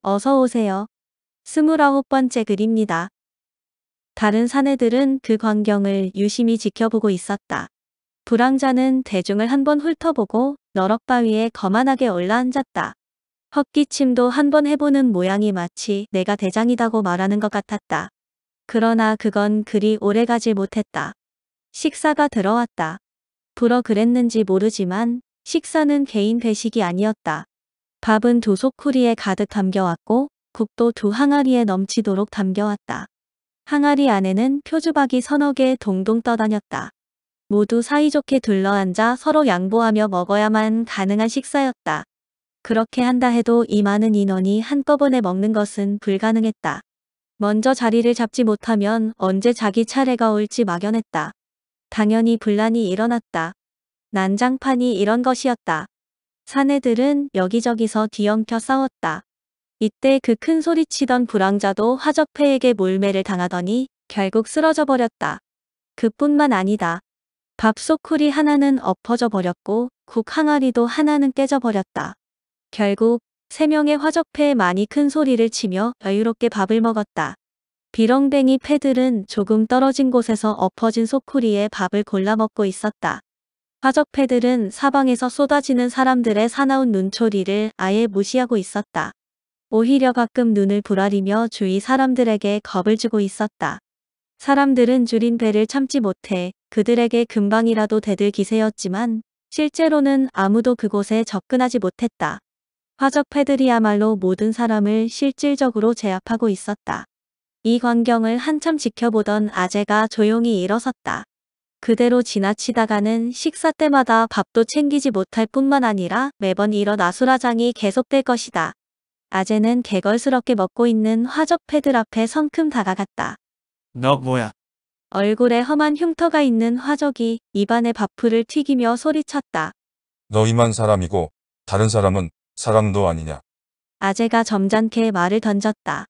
어서 오세요. 29번째 글입니다. 다른 사내들은 그 광경을 유심히 지켜보고 있었다. 불황자는 대중을 한번 훑어보고 너럭바위에 거만하게 올라앉았다. 헛기침도 한번 해보는 모양이 마치 내가 대장이다고 말하는 것 같았다. 그러나 그건 그리 오래가지 못했다. 식사가 들어왔다. 불어 그랬는지 모르지만 식사는 개인 배식이 아니었다. 밥은 두 소쿠리에 가득 담겨왔고 국도 두 항아리에 넘치도록 담겨왔다. 항아리 안에는 표주박이 서너 개 동동 떠다녔다. 모두 사이좋게 둘러앉아 서로 양보하며 먹어야만 가능한 식사였다. 그렇게 한다 해도 이 많은 인원이 한꺼번에 먹는 것은 불가능했다. 먼저 자리를 잡지 못하면 언제 자기 차례가 올지 막연했다. 당연히 분란이 일어났다. 난장판이 이런 것이었다. 사내들은 여기저기서 뒤엉켜 싸웠다. 이때 그 큰 소리치던 불황자도 화적패에게 몰매를 당하더니 결국 쓰러져 버렸다. 그뿐만 아니다. 밥소쿠리 하나는 엎어져 버렸고 국 항아리도 하나는 깨져 버렸다. 결국 3명의 화적패에 많이 큰 소리를 치며 여유롭게 밥을 먹었다. 비렁뱅이 패들은 조금 떨어진 곳에서 엎어진 소쿠리에 밥을 골라 먹고 있었다. 화적패들은 사방에서 쏟아지는 사람들의 사나운 눈초리를 아예 무시하고 있었다. 오히려 가끔 눈을 부라리며 주위 사람들에게 겁을 주고 있었다. 사람들은 줄인 배를 참지 못해 그들에게 금방이라도 대들 기세였지만 실제로는 아무도 그곳에 접근하지 못했다. 화적패들이야말로 모든 사람을 실질적으로 제압하고 있었다. 이 광경을 한참 지켜보던 아재가 조용히 일어섰다. 그대로 지나치다가는 식사 때마다 밥도 챙기지 못할 뿐만 아니라 매번 이런 아수라장이 계속될 것이다. 아재는 개걸스럽게 먹고 있는 화적패들 앞에 성큼 다가갔다. 너 뭐야? 얼굴에 험한 흉터가 있는 화적이 입안에 밥풀을 튀기며 소리쳤다. 너희만 사람이고 다른 사람은 사람도 아니냐. 아재가 점잖게 말을 던졌다.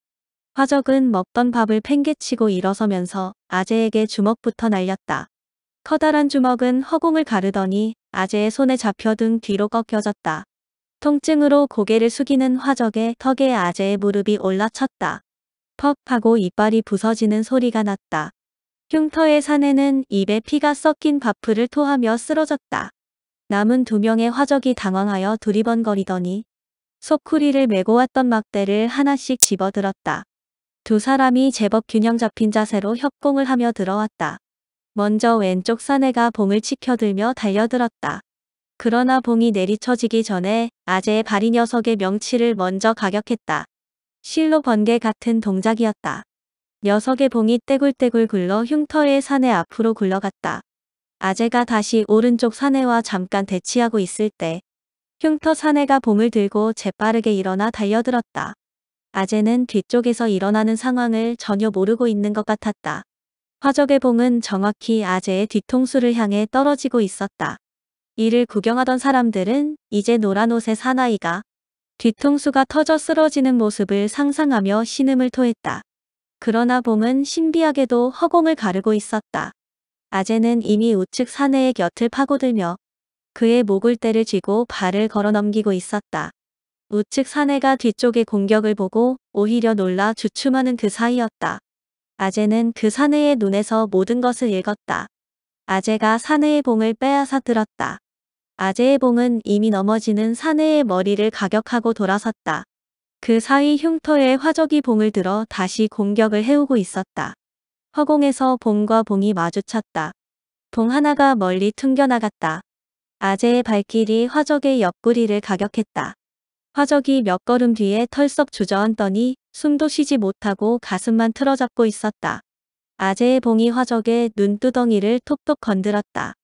화적은 먹던 밥을 팽개치고 일어서면서 아재에게 주먹부터 날렸다. 커다란 주먹은 허공을 가르더니 아재의 손에 잡혀 등 뒤로 꺾여졌다. 통증으로 고개를 숙이는 화적의 턱에 아재의 무릎이 올라쳤다. 퍽 하고 이빨이 부서지는 소리가 났다. 흉터의 사내는 입에 피가 섞인 밥풀을 토하며 쓰러졌다. 남은 2명의 화적이 당황하여 두리번거리더니 소쿠리를 메고 왔던 막대를 하나씩 집어들었다. 두 사람이 제법 균형 잡힌 자세로 협공을 하며 들어왔다. 먼저 왼쪽 사내가 봉을 치켜들며 달려들었다. 그러나 봉이 내리쳐지기 전에 아재의 발이 녀석의 명치를 먼저 가격했다. 실로 번개 같은 동작이었다. 녀석의 봉이 떼굴떼굴 굴러 흉터의 사내 앞으로 굴러갔다. 아재가 다시 오른쪽 사내와 잠깐 대치하고 있을 때 흉터 사내가 봉을 들고 재빠르게 일어나 달려들었다. 아재는 뒤쪽에서 일어나는 상황을 전혀 모르고 있는 것 같았다. 화적의 봉은 정확히 아재의 뒤통수를 향해 떨어지고 있었다. 이를 구경하던 사람들은 이제 노란 옷의 사나이가 뒤통수가 터져 쓰러지는 모습을 상상하며 신음을 토했다. 그러나 봉은 신비하게도 허공을 가르고 있었다. 아재는 이미 우측 사내의 곁을 파고들며 그의 목을대를 쥐고 발을 걸어 넘기고 있었다. 우측 사내가 뒤쪽의 공격을 보고 오히려 놀라 주춤하는 그 사이였다. 아재는 그 사내의 눈에서 모든 것을 읽었다. 아재가 사내의 봉을 빼앗아 들었다. 아재의 봉은 이미 넘어지는 사내의 머리를 가격하고 돌아섰다. 그 사이 흉터의 화적이 봉을 들어 다시 공격을 해오고 있었다. 허공에서 봉과 봉이 마주쳤다. 봉 하나가 멀리 튕겨나갔다. 아재의 발길이 화적의 옆구리를 가격했다. 화적이 몇 걸음 뒤에 털썩 주저앉더니 숨도 쉬지 못하고 가슴만 틀어잡고 있었다. 아재의 봉이 화적의 눈두덩이를 톡톡 건드렸다.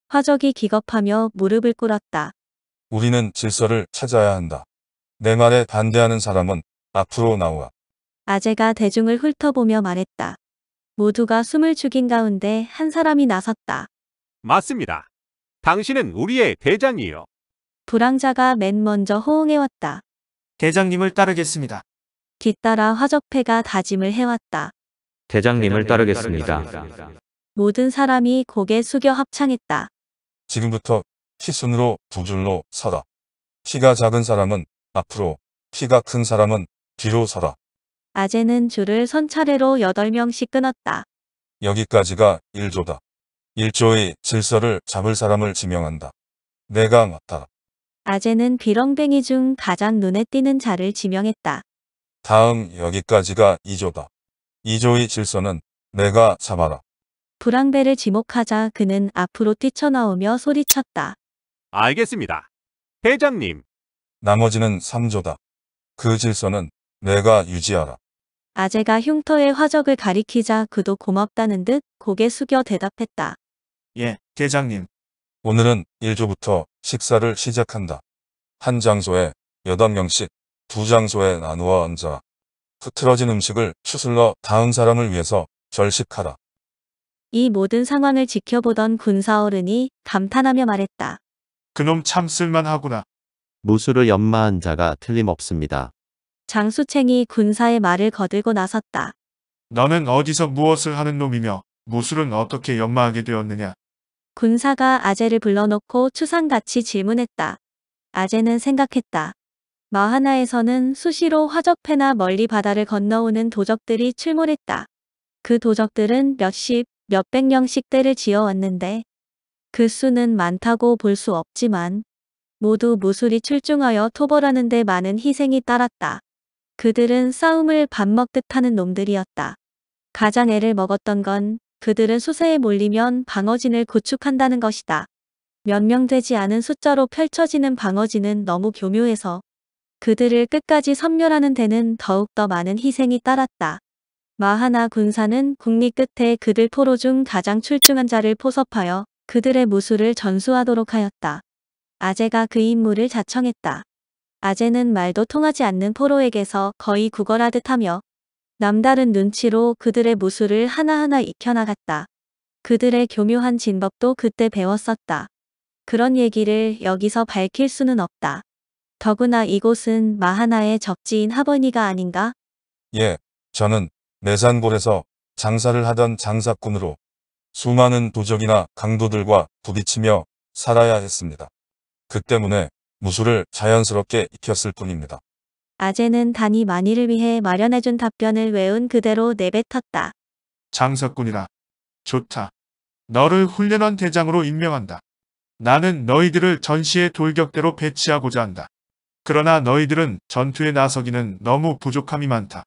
화적이 기겁하며 무릎을 꿇었다. 우리는 질서를 찾아야 한다. 내 말에 반대하는 사람은 앞으로 나와. 아재가 대중을 훑어보며 말했다. 모두가 숨을 죽인 가운데 한 사람이 나섰다. 맞습니다. 당신은 우리의 대장이요. 불황자가 맨 먼저 호응해왔다. 대장님을 따르겠습니다. 뒤따라 화적패가 다짐을 해왔다. 대장님을 따르겠습니다. 모든 사람이 고개 숙여 합창했다. 지금부터 피순으로 두 줄로 서라. 키가 작은 사람은 앞으로, 키가 큰 사람은 뒤로 서라. 아재는 줄을 선차례로 8명씩 끊었다. 여기까지가 1조다. 1조의 질서를 잡을 사람을 지명한다. 내가 맡아라. 아재는 비렁뱅이 중 가장 눈에 띄는 자를 지명했다. 다음 여기까지가 2조다. 2조의 질서는 내가 잡아라. 불황배를 지목하자 그는 앞으로 뛰쳐나오며 소리쳤다. 알겠습니다. 대장님, 나머지는 3조다. 그 질서는 내가 유지하라. 아재가 흉터의 화적을 가리키자 그도 고맙다는 듯 고개 숙여 대답했다. 예, 대장님. 오늘은 1조부터 식사를 시작한다. 한 장소에 8명씩 두 장소에 나누어 앉아 흐트러진 음식을 추슬러 다음 사람을 위해서 절식하라. 이 모든 상황을 지켜보던 군사어른이 감탄하며 말했다. 그놈 참 쓸만하구나. 무술을 연마한 자가 틀림없습니다. 장수챙이 군사의 말을 거들고 나섰다. 너는 어디서 무엇을 하는 놈이며 무술은 어떻게 연마하게 되었느냐. 군사가 아재를 불러놓고 추상같이 질문했다. 아재는 생각했다. 마하나에서는 수시로 화적패나 멀리 바다를 건너오는 도적들이 출몰했다. 그 도적들은 몇십, 몇백 명씩 떼를 지어왔는데 그 수는 많다고 볼 수 없지만 모두 무술이 출중하여 토벌하는 데 많은 희생이 따랐다. 그들은 싸움을 밥 먹듯 하는 놈들이었다. 가장 애를 먹었던 건 그들은 수세에 몰리면 방어진을 구축한다는 것이다. 몇 명 되지 않은 숫자로 펼쳐지는 방어진은 너무 교묘해서 그들을 끝까지 섬멸하는 데는 더욱더 많은 희생이 따랐다. 마하나 군사는 국리 끝에 그들 포로 중 가장 출중한 자를 포섭하여 그들의 무술을 전수하도록 하였다. 아재가 그 임무를 자청했다. 아재는 말도 통하지 않는 포로에게서 거의 구걸하듯 하며 남다른 눈치로 그들의 무술을 하나하나 익혀나갔다. 그들의 교묘한 진법도 그때 배웠었다. 그런 얘기를 여기서 밝힐 수는 없다. 더구나 이곳은 마하나의 적지인 하버니가 아닌가? 예, 저는 내산골에서 장사를 하던 장사꾼으로 수많은 도적이나 강도들과 부딪히며 살아야 했습니다. 그 때문에 무술을 자연스럽게 익혔을 뿐입니다. 아재는 단이 만일을 위해 마련해준 답변을 외운 그대로 내뱉었다. 장사꾼이라. 좋다. 너를 훈련원 대장으로 임명한다. 나는 너희들을 전시의 돌격대로 배치하고자 한다. 그러나 너희들은 전투에 나서기는 너무 부족함이 많다.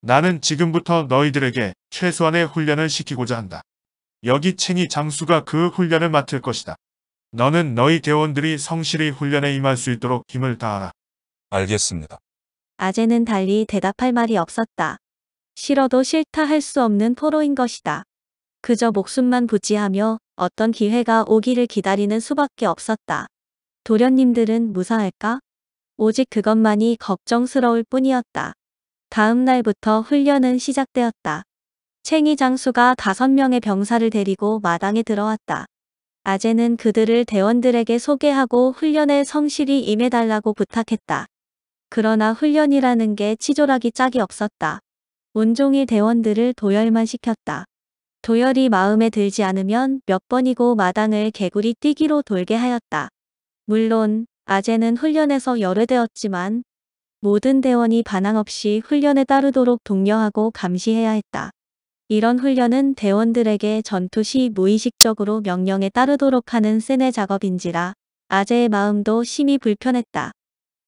나는 지금부터 너희들에게 최소한의 훈련을 시키고자 한다. 여기 챙이 장수가 그 훈련을 맡을 것이다. 너는 너희 대원들이 성실히 훈련에 임할 수 있도록 힘을 다하라. 알겠습니다. 아재는 달리 대답할 말이 없었다. 싫어도 싫다 할 수 없는 포로인 것이다. 그저 목숨만 부지하며 어떤 기회가 오기를 기다리는 수밖에 없었다. 도련님들은 무사할까? 오직 그것만이 걱정스러울 뿐이었다. 다음 날부터 훈련은 시작되었다. 챙이 장수가 5명의 병사를 데리고 마당에 들어왔다. 아재는 그들을 대원들에게 소개하고 훈련에 성실히 임해달라고 부탁했다. 그러나 훈련이라는 게 치졸하기 짝이 없었다. 온종일 대원들을 도열만 시켰다. 도열이 마음에 들지 않으면 몇 번이고 마당을 개구리 뛰기로 돌게 하였다. 물론 아재는 훈련에서 열외되었지만 모든 대원이 반항 없이 훈련에 따르도록 독려하고 감시해야 했다. 이런 훈련은 대원들에게 전투 시 무의식적으로 명령에 따르도록 하는 세뇌 작업인지라 아재의 마음도 심히 불편했다.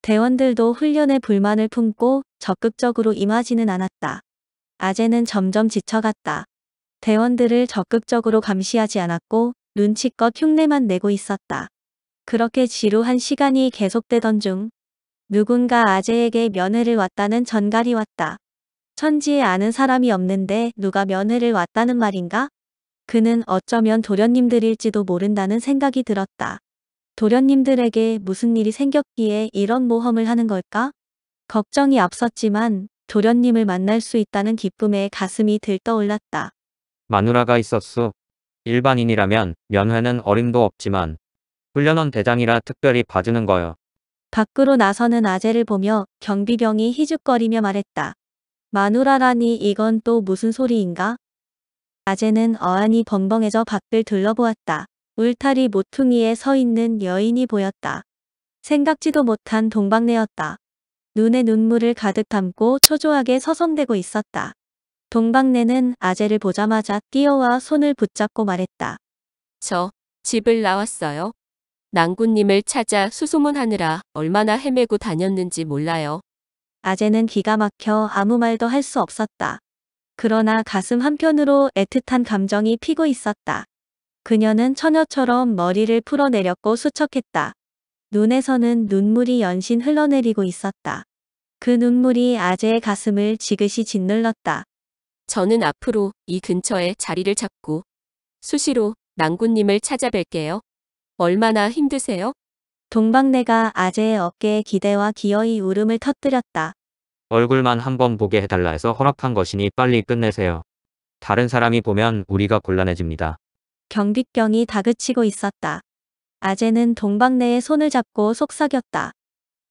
대원들도 훈련에 불만을 품고 적극적으로 임하지는 않았다. 아재는 점점 지쳐갔다. 대원들을 적극적으로 감시하지 않았고 눈치껏 흉내만 내고 있었다. 그렇게 지루한 시간이 계속되던 중 누군가 아재에게 면회를 왔다는 전갈이 왔다. 천지에 아는 사람이 없는데 누가 면회를 왔다는 말인가? 그는 어쩌면 도련님들일지도 모른다는 생각이 들었다. 도련님들에게 무슨 일이 생겼기에 이런 모험을 하는 걸까? 걱정이 앞섰지만 도련님을 만날 수 있다는 기쁨에 가슴이 들떠올랐다. 마누라가 있었소. 일반인이라면 면회는 어림도 없지만 훈련원 대장이라 특별히 봐주는 거요. 밖으로 나서는 아재를 보며 경비병이 희죽거리며 말했다. 마누라라니 이건 또 무슨 소리인가? 아재는 어안이 벙벙해져 밖을 둘러보았다. 울타리 모퉁이에 서 있는 여인이 보였다. 생각지도 못한 동방내였다. 눈에 눈물을 가득 담고 초조하게 서성대고 있었다. 동방내는 아재를 보자마자 뛰어와 손을 붙잡고 말했다. 저 집을 나왔어요. 낭군님을 찾아 수소문하느라 얼마나 헤매고 다녔는지 몰라요. 아재는 기가 막혀 아무 말도 할 수 없었다. 그러나 가슴 한편으로 애틋한 감정이 피고 있었다. 그녀는 처녀처럼 머리를 풀어내렸고 수척했다. 눈에서는 눈물이 연신 흘러내리고 있었다. 그 눈물이 아재의 가슴을 지그시 짓눌렀다. 저는 앞으로 이 근처에 자리를 잡고 수시로 낭군님을 찾아뵐게요. 얼마나 힘드세요? 동방내가 아재의 어깨에 기대와 기어이 울음을 터뜨렸다. 얼굴만 한번 보게 해달라 해서 허락한 것이니 빨리 끝내세요. 다른 사람이 보면 우리가 곤란해집니다. 경비병이 다그치고 있었다. 아재는 동방내의 손을 잡고 속삭였다.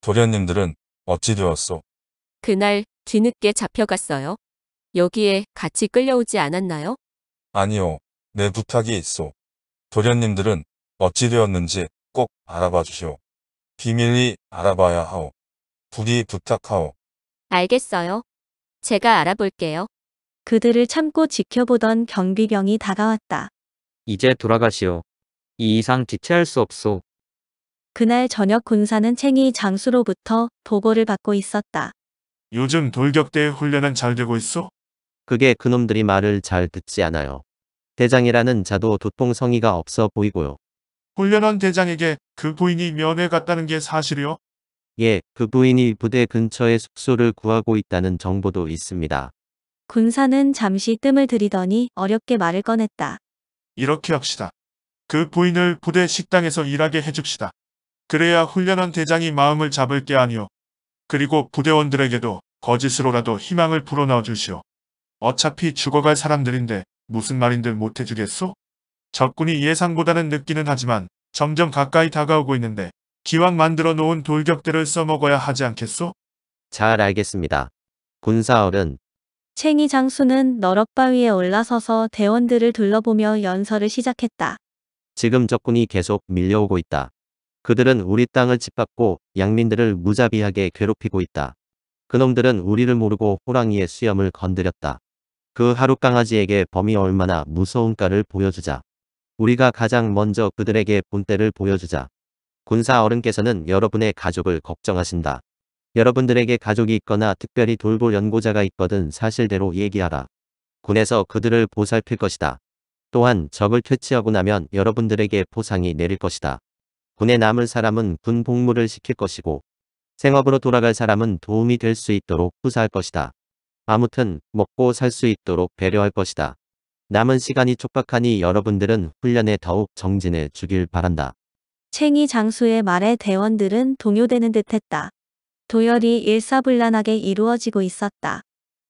도련님들은 어찌 되었소? 그날 뒤늦게 잡혀갔어요. 여기에 같이 끌려오지 않았나요? 아니요. 내 부탁이 있소. 도련님들은 어찌 되었는지 꼭 알아봐 주시오. 비밀리 알아봐야 하오. 부디 부탁하오. 알겠어요. 제가 알아볼게요. 그들을 참고 지켜보던 경비병이 다가왔다. 이제 돌아가시오. 이 이상 지체할 수 없소. 그날 저녁 군사는 챙이 장수로부터 보고를 받고 있었다. 요즘 돌격대 훈련은 잘 되고 있어? 그게 그놈들이 말을 잘 듣지 않아요. 대장이라는 자도 도통성의가 없어 보이고요. 훈련원 대장에게 그 부인이 면회 갔다는 게 사실이요? 예, 그 부인이 부대 근처에 숙소를 구하고 있다는 정보도 있습니다. 군사는 잠시 뜸을 들이더니 어렵게 말을 꺼냈다. 이렇게 합시다. 그 부인을 부대 식당에서 일하게 해줍시다. 그래야 훈련원 대장이 마음을 잡을 게 아니오. 그리고 부대원들에게도 거짓으로라도 희망을 불어넣어 주시오. 어차피 죽어갈 사람들인데 무슨 말인들 못해주겠소? 적군이 예상보다는 늦기는 하지만 점점 가까이 다가오고 있는데 기왕 만들어 놓은 돌격대를 써먹어야 하지 않겠소? 잘 알겠습니다. 군사어른, 챙이 장수는 너럭바위에 올라서서 대원들을 둘러보며 연설을 시작했다. 지금 적군이 계속 밀려오고 있다. 그들은 우리 땅을 짓밟고 양민들을 무자비하게 괴롭히고 있다. 그놈들은 우리를 모르고 호랑이의 수염을 건드렸다. 그 하루 강아지에게 범이 얼마나 무서운가를 보여주자. 우리가 가장 먼저 그들에게 본때를 보여주자. 군사 어른께서는 여러분의 가족을 걱정하신다. 여러분들에게 가족이 있거나 특별히 돌볼 연고자가 있거든 사실대로 얘기하라. 군에서 그들을 보살필 것이다. 또한 적을 퇴치하고 나면 여러분들에게 포상이 내릴 것이다. 군에 남을 사람은 군 복무를 시킬 것이고 생업으로 돌아갈 사람은 도움이 될 수 있도록 후사할 것이다. 아무튼 먹고 살 수 있도록 배려할 것이다. 남은 시간이 촉박하니 여러분들은 훈련에 더욱 정진해 주길 바란다. 챙이 장수의 말에 대원들은 동요되는 듯했다. 도열이 일사불란하게 이루어지고 있었다.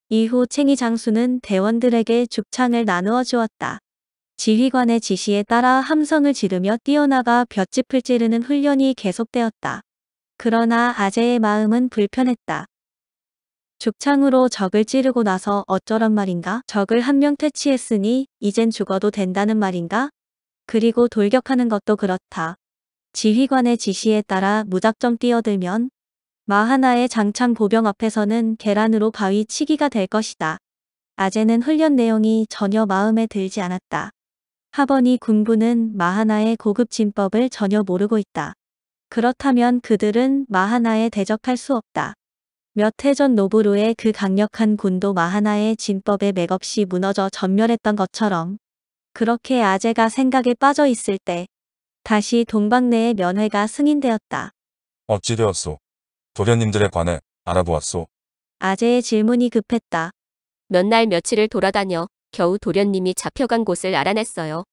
이후 챙이 장수는 대원들에게 죽창을 나누어 주었다. 지휘관의 지시에 따라 함성을 지르며 뛰어나가 볏짚을 찌르는 훈련이 계속되었다. 그러나 아재의 마음은 불편했다. 죽창으로 적을 찌르고 나서 어쩌란 말인가? 적을 한 명 퇴치했으니 이젠 죽어도 된다는 말인가? 그리고 돌격하는 것도 그렇다. 지휘관의 지시에 따라 무작정 뛰어들면 마하나의 장창 보병 앞에서는 계란으로 바위 치기가 될 것이다. 아재는 훈련 내용이 전혀 마음에 들지 않았다. 하버니 군부는 마하나의 고급 진법을 전혀 모르고 있다. 그렇다면 그들은 마하나에 대적할 수 없다. 몇 해 전 노부루의 그 강력한 군도 마하나의 진법에 맥없이 무너져 전멸했던 것처럼 그렇게 아재가 생각에 빠져 있을 때 다시 동방내의 면회가 승인되었다. 어찌 되었소? 도련님들에 관해 알아보았소. 아재의 질문이 급했다. 몇 날 며칠을 돌아다녀 겨우 도련님이 잡혀간 곳을 알아냈어요.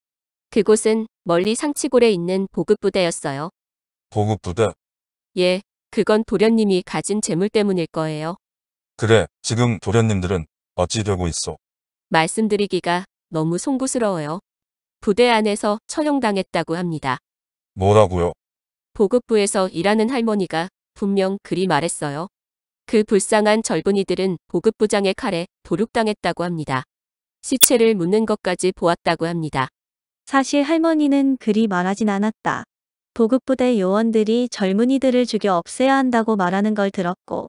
그곳은 멀리 상치골에 있는 보급부대였어요. 보급부대? 예, 그건 도련님이 가진 재물 때문일 거예요. 그래, 지금 도련님들은 어찌 되고 있소? 말씀드리기가 너무 송구스러워요. 부대 안에서 처형당했다고 합니다. 뭐라고요? 보급부에서 일하는 할머니가 분명 그리 말했어요. 그 불쌍한 젊은이들은 보급부장의 칼에 도륙당했다고 합니다. 시체를 묻는 것까지 보았다고 합니다. 사실 할머니는 그리 말하진 않았다. 보급부대 요원들이 젊은이들을 죽여 없애야 한다고 말하는 걸 들었고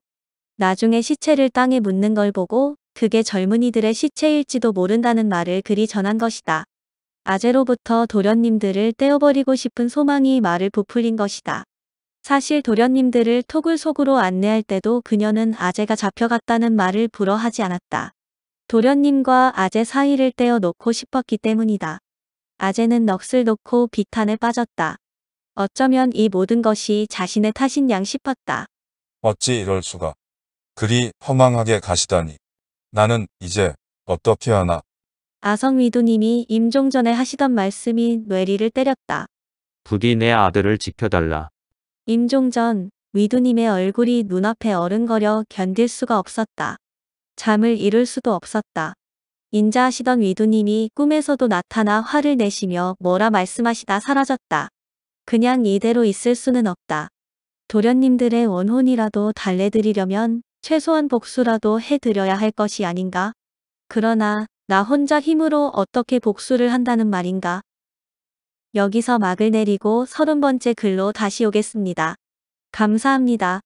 나중에 시체를 땅에 묻는 걸 보고 그게 젊은이들의 시체일지도 모른다는 말을 그리 전한 것이다. 아재로부터 도련님들을 떼어버리고 싶은 소망이 말을 부풀린 것이다. 사실 도련님들을 토굴 속으로 안내할 때도 그녀는 아재가 잡혀갔다는 말을 불어하지 않았다. 도련님과 아재 사이를 떼어 놓고 싶었기 때문이다. 아재는 넋을 놓고 비탄에 빠졌다. 어쩌면 이 모든 것이 자신의 탓인 양 싶었다. 어찌 이럴 수가. 그리 허망하게 가시다니. 나는 이제 어떻게 하나. 아성위두님이 임종 전에 하시던 말씀이 뇌리를 때렸다. 부디 내 아들을 지켜달라. 임종 전 위두님의 얼굴이 눈앞에 어른거려 견딜 수가 없었다. 잠을 이룰 수도 없었다. 인자하시던 위두님이 꿈에서도 나타나 화를 내시며 뭐라 말씀하시다 사라졌다. 그냥 이대로 있을 수는 없다. 도련님들의 원혼이라도 달래드리려면 최소한 복수라도 해드려야 할 것이 아닌가? 그러나 나 혼자 힘으로 어떻게 복수를 한다는 말인가? 여기서 막을 내리고 30번째 글로 다시 오겠습니다. 감사합니다.